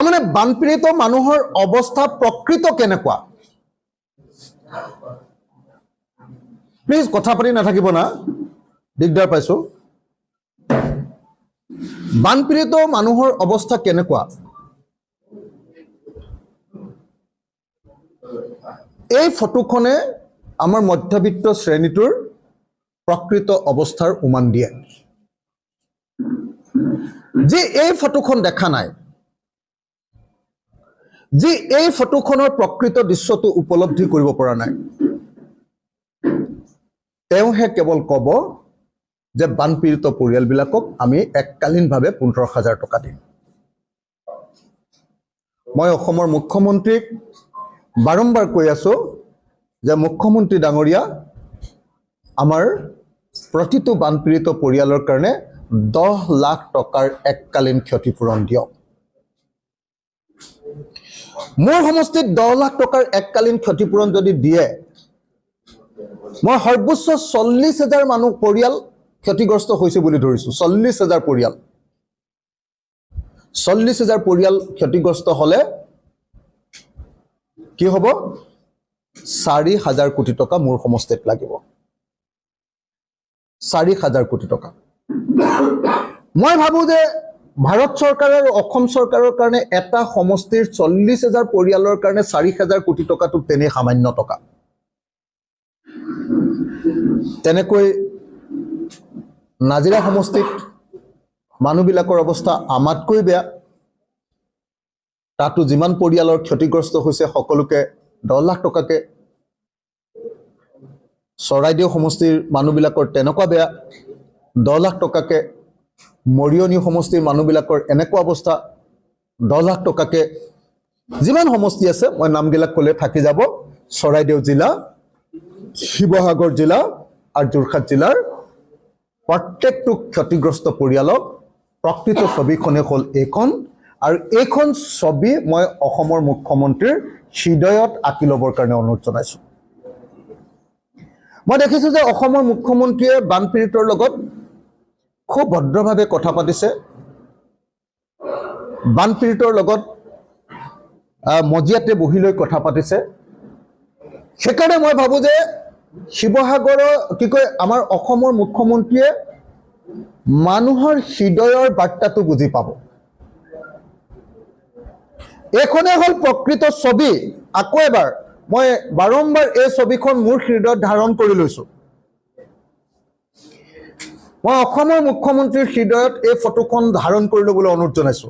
মানে বানপীড়িত মানুহৰ অৱস্থা প্ৰকৃত কেনেকুৱা? প্লিজ কথা পাতি নাথাকিব না, দিগদাৰ পাইছো। বানপীড়িত মানুহৰ অৱস্থা কেনেকুৱা? এই ফটোখনে আমাৰ মধ্যবিত্ত শ্ৰেণীটোৰ প্ৰকৃত অৱস্থাৰ উমান দিয়ে। যি এই ফটোখন দেখা নাই, যি এই ফটোখনৰ প্ৰকৃত দৃশ্যটো উপলব্ধি কৰিব পৰা নাই, তেওঁহে কেৱল ক'ব যে বানপীড়িত পৰিয়ালবিলাকক আমি এককালীনভাৱে 15,000 টকা দিম। মই অসমৰ মুখ্যমন্ত্ৰীক বাৰম্বাৰ কৈ আছো যে মুখ্যমন্ত্ৰী ডাঙৰীয়া, আমাৰ প্ৰতিটো বানপীড়িত পৰিয়ালৰ কাৰণে 10 লাখ টকাৰ এককালীন ক্ষতিপূৰণ দিয়ক। মোৰ সমষ্টিত 10 লাখ টকাৰ এককালীন ক্ষতিপূৰণ যদি দিয়ে, মই সৰ্বোচ্চ 40,000 মানুহ পৰিয়াল ক্ষতিগ্ৰস্ত হৈছে বুলি ধৰিছো। 40,000 পৰিয়াল, 40,000 পৰিয়াল ক্ষতিগ্ৰস্ত হলে কি হ'ব? 4,000 কোটি টকা মোৰ সমষ্টিত লাগিব। 4,000 কোটি টকা। মই ভাবো যে ভাৰত চৰকাৰ আৰু অসম চৰকাৰৰ কাৰণে এটা সমষ্টিৰ 40,000 পৰিয়ালৰ কাৰণে 4,000 কোটি টকাটো তেনেই সামান্য টকা। তেনেকৈ নাজিৰা সমষ্টিত মানুহবিলাকৰ অৱস্থা আমাতকৈ বেয়া। তাতো যিমান পৰিয়ালৰ ক্ষতিগ্ৰস্ত হৈছে সকলোকে 10 লাখ টকাকে। চৰাইদেউ সমষ্টিৰ মানুহবিলাকৰ তেনেকুৱা বেয়া, 10 লাখ টকাকে। মৰিয়নি সমষ্টিৰ মানুহবিলাকৰ এনেকুৱা অৱস্থা, 10 লাখ টকাকে। যিমান সমষ্টি আছে মই নামবিলাক ক'লে থাকি যাব। চৰাইদেউ জিলা, শিৱসাগৰ জিলা আৰু যোৰহাট জিলাৰ প্ৰত্যেকটো ক্ষতিগ্ৰস্ত পৰিয়ালক প্ৰকৃত ছবিখনে হ'ল এইখন। আৰু এইখন ছবি মই অসমৰ মুখ্যমন্ত্ৰীৰ হৃদয়ত আঁকি ল'বৰ কাৰণে অনুৰোধ জনাইছো। মই দেখিছো যে অসমৰ মুখ্যমন্ত্ৰীয়ে বানপীড়িতৰ লগত খুব ভদ্ৰভাৱে কথা পাতিছে। বানপীড়িতৰ লগত মজিয়াতে বহি লৈ কথা পাতিছে। সেইকাৰণে মই ভাবো যে শিৱসাগৰৰ আমাৰ অসমৰ মুখ্যমন্ত্ৰীয়ে মানুহৰ হৃদয়ৰ বাৰ্তাটো বুজি পাব। এইখনে হ'ল প্ৰকৃত ছবি। আকৌ এবাৰ মই বাৰম্বাৰ এই ছবিখন মোৰ হৃদয়ত ধাৰণ কৰি লৈছো। মই অসমৰ মুখ্যমন্ত্ৰীৰ হৃদয়ত এই ফটোখন ধাৰণ কৰি ল'বলৈ অনুৰোধ জনাইছো।